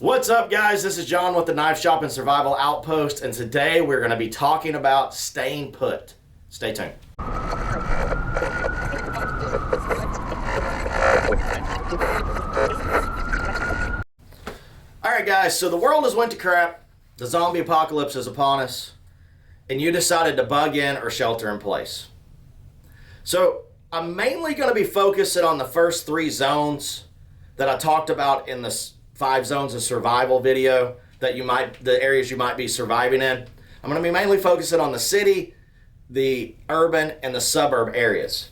What's up, guys? This is John with the Knife Shop and Survival Outpost, and today we're going to be talking about staying put. Stay tuned. Alright guys, so the world has went to crap, the zombie apocalypse is upon us, and you decided to bug in or shelter in place. So I'm mainly going to be focusing on the first 3 zones that I talked about in the 5 zones of survival video that the areas you might be surviving in. I'm going to be mainly focusing on the city, the urban, and the suburb areas.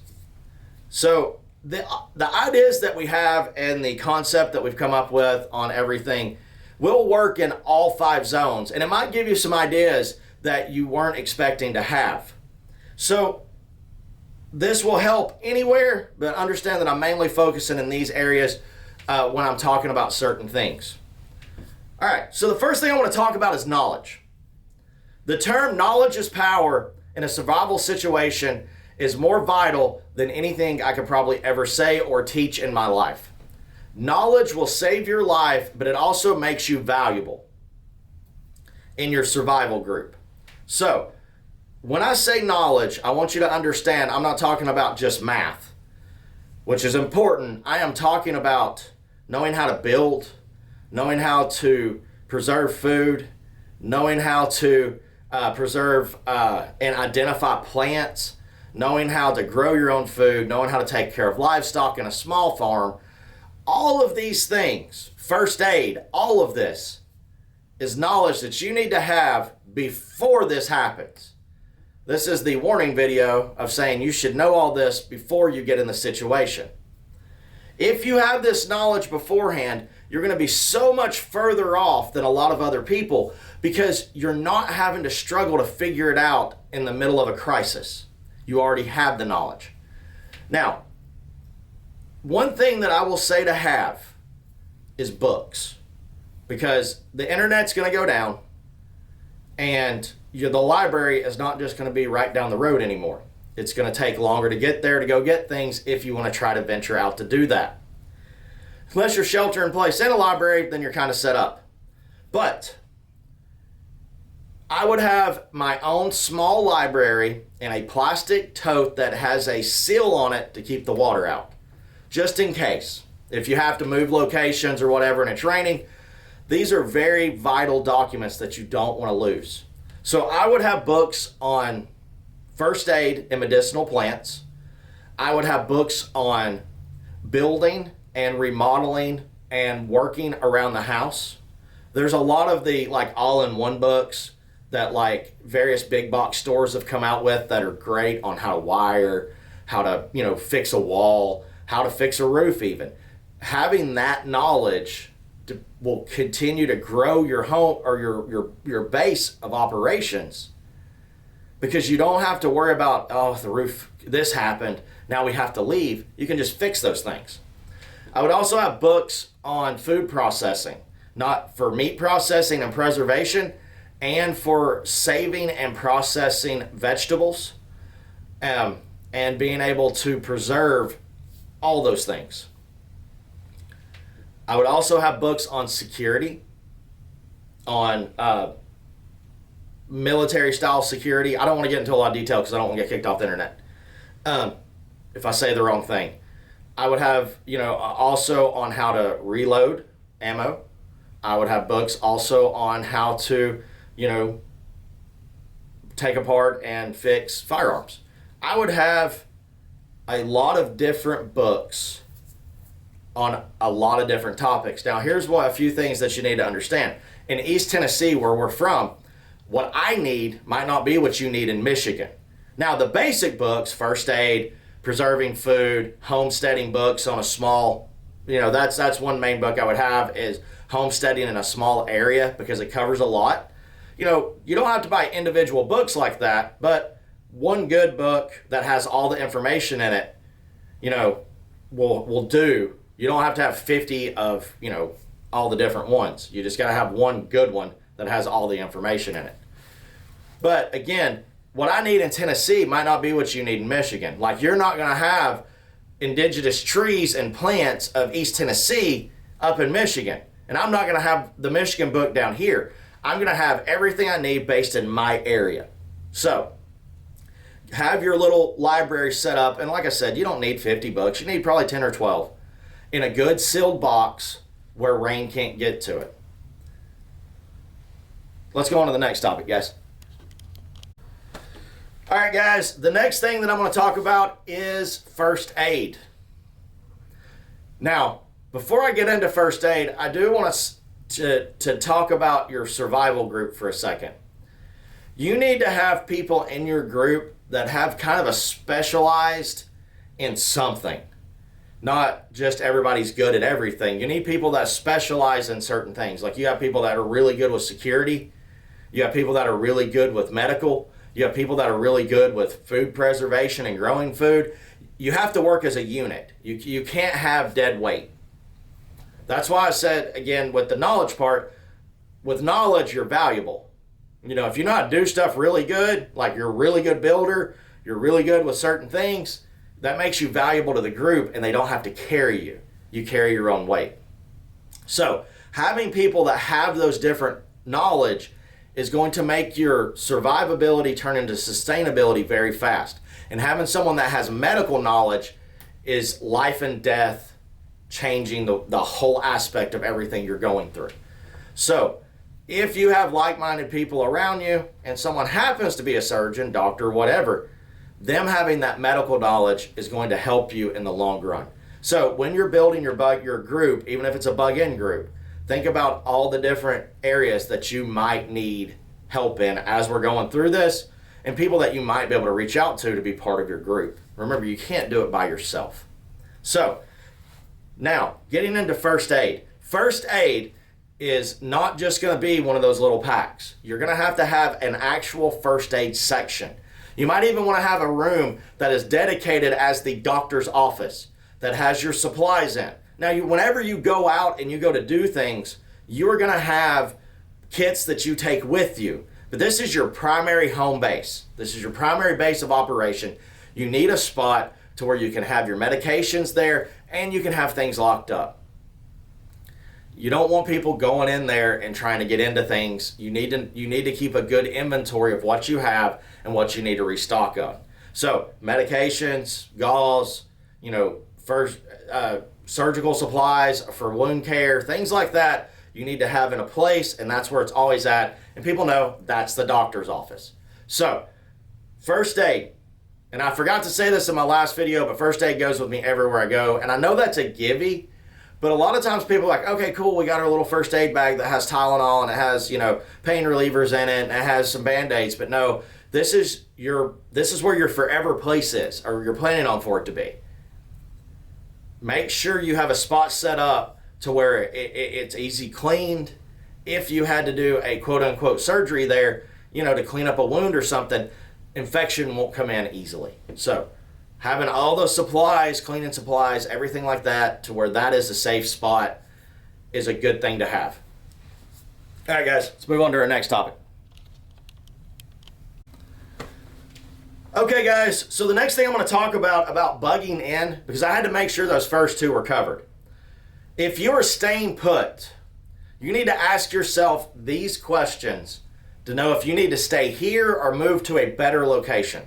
So the ideas that we have and the concept that we've come up with on everything will work in all 5 zones, and it might give you some ideas that you weren't expecting to have. So this will help anywhere, but understand that I'm mainly focusing in these areas when I'm talking about certain things. All right, so the first thing I want to talk about is knowledge. The term knowledge is power in a survival situation is more vital than anything I could probably ever say or teach in my life. Knowledge will save your life, but it also makes you valuable in your survival group. So when I say knowledge, I want you to understand I'm not talking about just math, which is important. I am talking about knowing how to build, knowing how to preserve food, knowing how to preserve and identify plants, knowing how to grow your own food, knowing how to take care of livestock in a small farm. All of these things, first aid, all of this is knowledge that you need to have before this happens. This is the warning video of saying you should know all this before you get in the situation. If you have this knowledge beforehand, you're going to be so much further off than a lot of other people because you're not having to struggle to figure it out in the middle of a crisis. You already have the knowledge. Now, one thing that I will say to have is books, because the internet's going to go down and the library is not just going to be right down the road anymore. It's going to take longer to get there to go get things if you want to try to venture out to do that. Unless you're shelter in place in a library, then you're kind of set up. But I would have my own small library in a plastic tote that has a seal on it to keep the water out. Just in case. If you have to move locations or whatever and it's raining, these are very vital documents that you don't want to lose. So I would have books on first aid and medicinal plants. I would have books on building and remodeling and working around the house. There's a lot of the all-in-one books that various big box stores have come out with that are great on how to wire, how to, fix a wall, how to fix a roof even. Having that knowledge will continue to grow your home or your base of operations, because you don't have to worry about, the roof, this happened, now we have to leave. You can just fix those things. I would also have books on food processing, not for meat processing and preservation, and for saving and processing vegetables, and being able to preserve all those things. I would also have books on security, on military style security. I don't want to get into a lot of detail because I don't want to get kicked off the internet if I say the wrong thing. I would have, also on how to reload ammo. I would have books also on how to, take apart and fix firearms. I would have a lot of different books on a lot of different topics. Now, here's a few things that you need to understand. In East Tennessee, where we're from, what I need might not be what you need in Michigan. Now, the basic books, first aid, preserving food, homesteading books on a small, that's one main book I would have is homesteading in a small area because it covers a lot. You don't have to buy individual books like that, but one good book that has all the information in it, will do. You don't have to have 50 of, all the different ones. You just got to have one good one that has all the information in it. But again, what I need in Tennessee might not be what you need in Michigan. You're not going to have indigenous trees and plants of East Tennessee up in Michigan. And I'm not going to have the Michigan book down here. I'm going to have everything I need based in my area. So have your little library set up. And like I said, you don't need 50 books. You need probably 10 or 12 in a good sealed box where rain can't get to it. Let's go on to the next topic, guys. All right, guys, the next thing that I'm going to talk about is first aid. Now, before I get into first aid, I do want to talk about your survival group for a second. You need to have people in your group that have kind of a specialized in something. Not just everybody's good at everything. You need people that specialize in certain things. Like you have people that are really good with security. You have people that are really good with medical. You have people that are really good with food preservation and growing food. You have to work as a unit. You can't have dead weight. That's why I said, again, with the knowledge part, with knowledge, you're valuable. You know, if you know how to do stuff really good, like you're a really good builder, you're really good with certain things, that makes you valuable to the group and they don't have to carry you. You carry your own weight. So having people that have those different knowledge is going to make your survivability turn into sustainability very fast. And having someone that has medical knowledge is life and death changing the whole aspect of everything you're going through. So if you have like-minded people around you and someone happens to be a surgeon, doctor, whatever, them having that medical knowledge is going to help you in the long run. So when you're building your group, even if it's a bug-in group, think about all the different areas that you might need help in as we're going through this, and people that you might be able to reach out to be part of your group. Remember, you can't do it by yourself. So now, getting into first aid. First aid is not just going to be one of those little packs. You're going to have an actual first aid section. You might even want to have a room that is dedicated as the doctor's office that has your supplies in. Now, whenever you go out and you go to do things, you are going to have kits that you take with you. But this is your primary home base. This is your primary base of operation. You need a spot to where you can have your medications there and you can have things locked up. You don't want people going in there and trying to get into things. You need to keep a good inventory of what you have and what you need to restock on. So medications, gauze, first surgical supplies for wound care, things like that you need to have in a place, and that's where it's always at. And people know that's the doctor's office. So first aid, and I forgot to say this in my last video, but first aid goes with me everywhere I go. And I know that's a gimme, but a lot of times people are like, okay, cool, we got our little first aid bag that has Tylenol and it has, pain relievers in it and it has some Band-Aids. But no, this is where your forever place is, or you're planning on for it to be. Make sure you have a spot set up to where it's easy cleaned. If you had to do a quote unquote surgery there, to clean up a wound or something, infection won't come in easily. So having all those supplies, cleaning supplies, everything like that, to where that is a safe spot is a good thing to have. All right, guys, let's move on to our next topic. Okay, guys, so the next thing I'm going to talk about bugging in, because I had to make sure those first two were covered. If you are staying put, you need to ask yourself these questions to know if you need to stay here or move to a better location.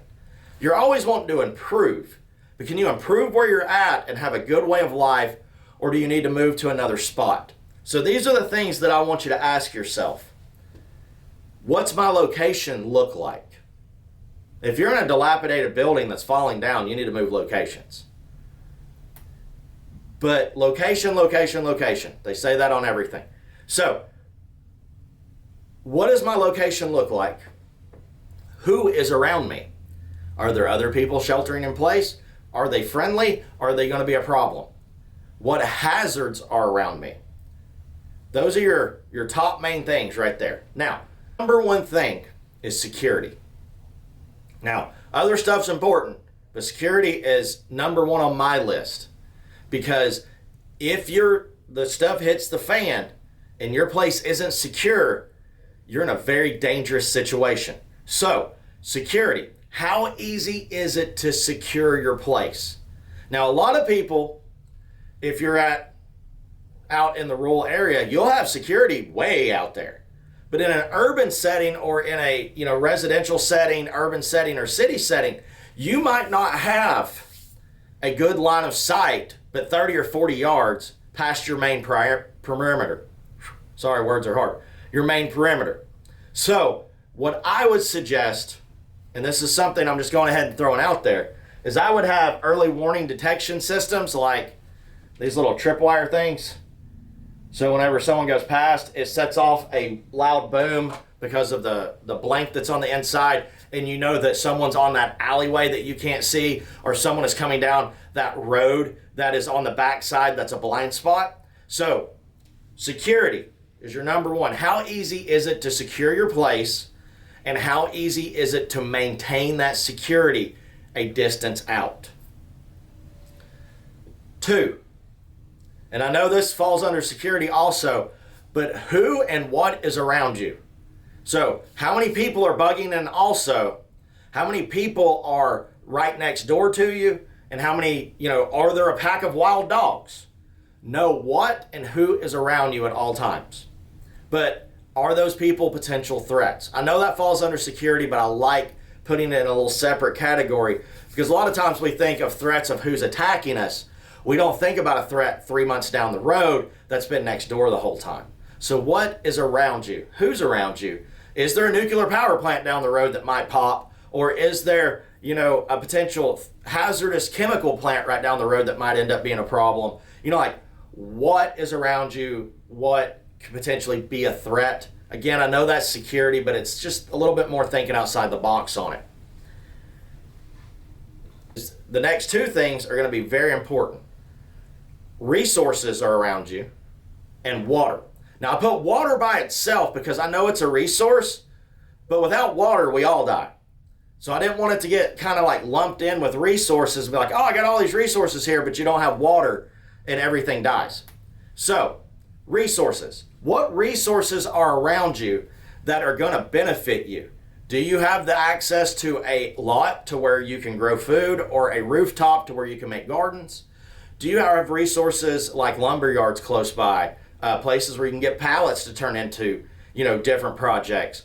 You're always wanting to improve, but can you improve where you're at and have a good way of life, or do you need to move to another spot? So these are the things that I want you to ask yourself. What's my location look like? If you're in a dilapidated building that's falling down, you need to move locations. But location, location, location. They say that on everything. So, what does my location look like? Who is around me? Are there other people sheltering in place? Are they friendly? Are they going to be a problem? What hazards are around me? Those are your top main things right there. Now, number one thing is security. Now, other stuff's important, but security is number one on my list. Because if the stuff hits the fan and your place isn't secure, you're in a very dangerous situation. So, security. How easy is it to secure your place? Now, a lot of people, if you're at out in the rural area, you'll have security way out there. But in an urban setting or in a residential setting, urban setting, or city setting, you might not have a good line of sight, but 30 or 40 yards past your main perimeter. Sorry, words are hard. Your main perimeter. So what I would suggest, and this is something I'm just going ahead and throwing out there, is I would have early warning detection systems like these little tripwire things. So whenever someone goes past, it sets off a loud boom because of the blank that's on the inside, and you know that someone's on that alleyway that you can't see, or someone is coming down that road that is on the backside that's a blind spot. So security is your number one. How easy is it to secure your place, and how easy is it to maintain that security a distance out? 2, and I know this falls under security also, but who and what is around you? So how many people are bugging in also? How many people are right next door to you? And how many, are there a pack of wild dogs? Know what and who is around you at all times. But are those people potential threats? I know that falls under security, but I like putting it in a little separate category because a lot of times we think of threats of who's attacking us. We don't think about a threat 3 months down the road that's been next door the whole time. So what is around you? Who's around you? Is there a nuclear power plant down the road that might pop? Or is there, a potential hazardous chemical plant right down the road that might end up being a problem? What is around you? What could potentially be a threat? Again, I know that's security, but it's just a little bit more thinking outside the box on it. The next 2 things are going to be very important. Resources are around you and water. Now, I put water by itself because I know it's a resource, but without water, we all die. So I didn't want it to get kind of like lumped in with resources and be like, oh, I got all these resources here, but you don't have water and everything dies. So, resources. What resources are around you that are going to benefit you? Do you have the access to a lot to where you can grow food, or a rooftop to where you can make gardens? Do you have resources like lumber yards close by, places where you can get pallets to turn into, different projects?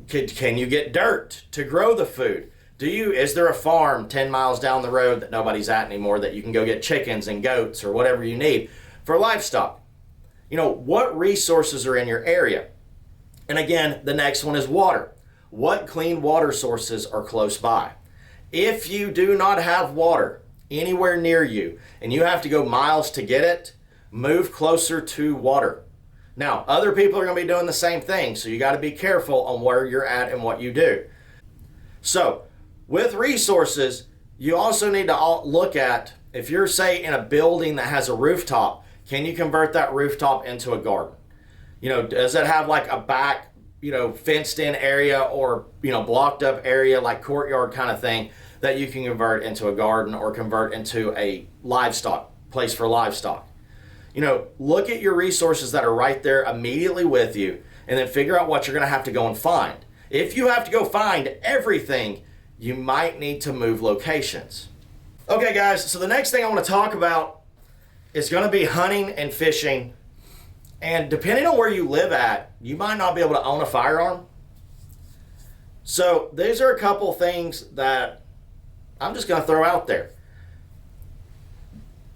Can you get dirt to grow the food? Is there a farm 10 miles down the road that nobody's at anymore that you can go get chickens and goats or whatever you need for livestock? What resources are in your area? And again, the next one is water. What clean water sources are close by? If you do not have water anywhere near you and you have to go miles to get it, move closer to water. Now, other people are going to be doing the same thing, so you got to be careful on where you're at and what you do. So, with resources, you also need to look at, if you're, say, in a building that has a rooftop, can you convert that rooftop into a garden? Does it have like a back, fenced in area or, blocked up area like courtyard kind of thing that you can convert into a garden or convert into a place for livestock? Look at your resources that are right there immediately with you, and then figure out what you're going to have to go and find. If you have to go find everything, you might need to move locations. Okay, guys, so the next thing I want to talk about is going to be hunting and fishing. And depending on where you live at, you might not be able to own a firearm. So these are a couple things that I'm just going to throw out there.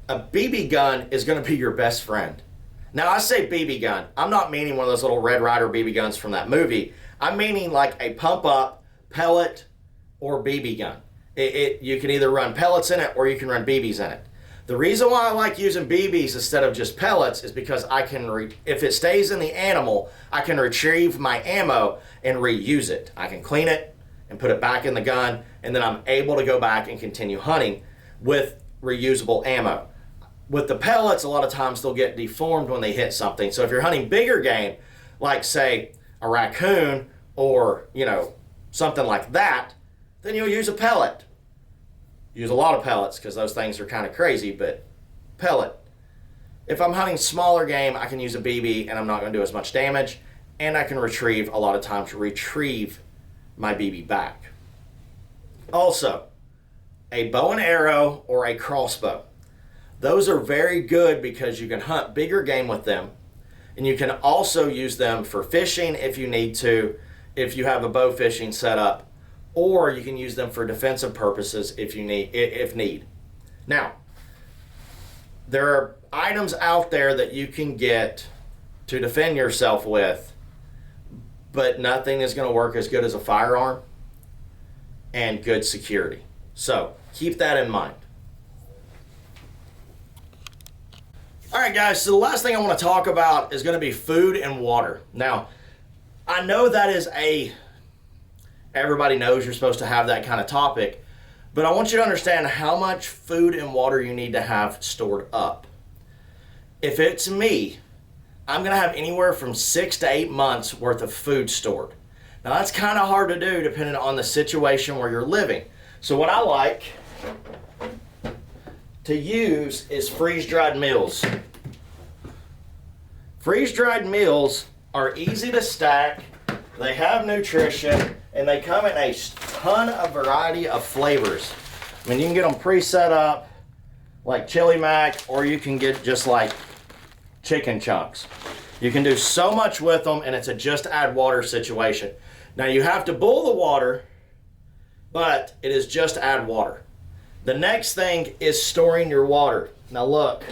A BB gun is going to be your best friend. Now, I say BB gun. I'm not meaning one of those little Red Ryder BB guns from that movie. I'm meaning like a pump-up pellet or BB gun. You can either run pellets in it or you can run BBs in it. The reason why I like using BBs instead of just pellets is because I can, if it stays in the animal, I can retrieve my ammo and reuse it. I can clean it and put it back in the gun, and then I'm able to go back and continue hunting with reusable ammo. With the pellets, a lot of times they'll get deformed when they hit something. So if you're hunting bigger game, like say a raccoon or, something like that, then you'll use a pellet. Use a lot of pellets because those things are kind of crazy, but pellet. If I'm hunting smaller game, I can use a BB and I'm not going to do as much damage, and I can a lot of times retrieve my BB back. Also, a bow and arrow or a crossbow. Those are very good because you can hunt bigger game with them, and you can also use them for fishing if you need to, if you have a bow fishing setup, or you can use them for defensive purposes if need. Now, there are items out there that you can get to defend yourself with, but nothing is going to work as good as a firearm and good security. So keep that in mind. All right, guys, so the last thing I want to talk about is going to be food and water. Now, I know that is everybody knows you're supposed to have that kind of topic, but I want you to understand how much food and water you need to have stored up. If it's me, I'm going to have anywhere from 6 to 8 months worth of food stored. Now, that's kind of hard to do depending on the situation where you're living. So what I like to use is freeze-dried meals. Freeze-dried meals are easy to stack, they have nutrition, and they come in a ton of variety of flavors. I mean, you can get them pre-set up like chili mac, or you can get just like chicken chunks. You can do so much with them, and it's a just add water situation. Now, you have to boil the water, but it is just add water. The next thing is storing your water. Now look,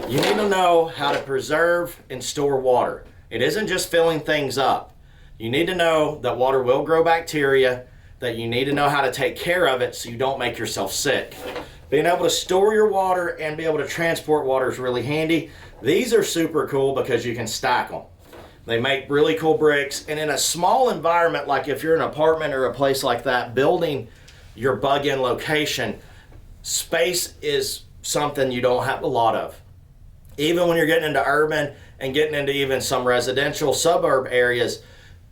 you need to know how to preserve and store water. It isn't just filling things up. You need to know that water will grow bacteria, that you need to know how to take care of it so you don't make yourself sick. Being able to store your water and be able to transport water is really handy. These are super cool because you can stack them. They make really cool bricks, and in a small environment, like if you're in an apartment or a place like that, building your bug-in location, space is something you don't have a lot of. Even when you're getting into urban and getting into even some residential suburb areas,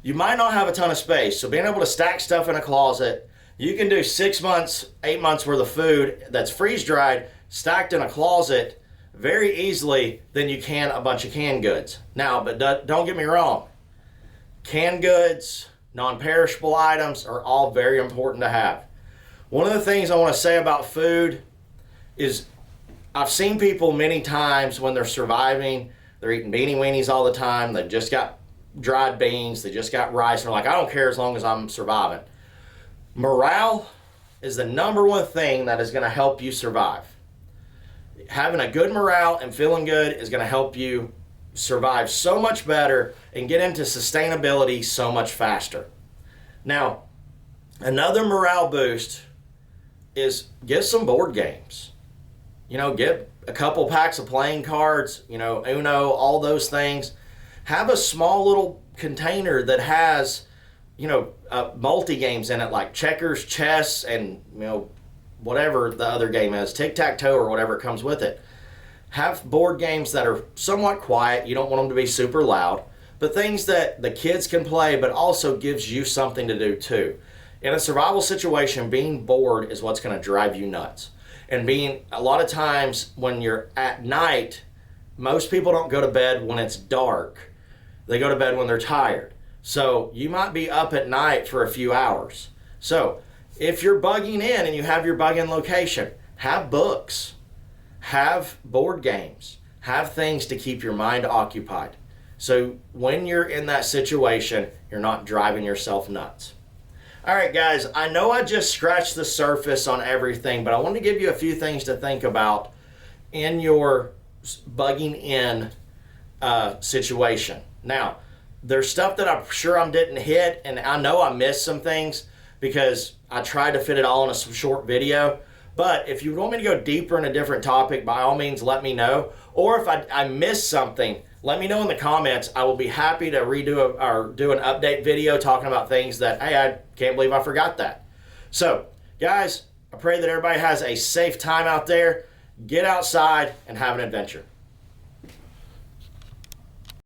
you might not have a ton of space. So being able to stack stuff in a closet, you can do 6 months, 8 months worth of food that's freeze-dried, stacked in a closet very easily than you can a bunch of canned goods. Now, but don't get me wrong. Canned goods, non-perishable items are all very important to have. One of the things I want to say about food is I've seen people many times when they're surviving, they're eating beanie weenies all the time, they've just got dried beans, they just got rice, and they're like, I don't care as long as I'm surviving. Morale is the number one thing that is going to help you survive. Having a good morale and feeling good is going to help you survive so much better and get into sustainability so much faster. Now, another morale boost is get some board games. You know, get a couple packs of playing cards, you know, Uno, all those things. Have a small little container that has, you know, multi-games in it, like checkers, chess, and, you know, whatever the other game is, tic-tac-toe or whatever comes with it. Have board games that are somewhat quiet. You don't want them to be super loud, but things that the kids can play, but also gives you something to do too. In a survival situation, being bored is what's going to drive you nuts. And being, a lot of times when you're at night, most people don't go to bed when it's dark. They go to bed when they're tired. So you might be up at night for a few hours. So if you're bugging in and you have your bug-in location, have books, have board games, have things to keep your mind occupied. So when you're in that situation, you're not driving yourself nuts. All right, guys, I know I just scratched the surface on everything, but I want to give you a few things to think about in your bugging in situation. Now, there's stuff that I'm sure I didn't hit, and I know I missed some things because I tried to fit it all in a short video. But if you want me to go deeper in a different topic, by all means, let me know. Or if I missed something, let me know in the comments. I will be happy to redo or do an update video talking about things that, hey, I can't believe I forgot that. So, guys, I pray that everybody has a safe time out there. Get outside and have an adventure.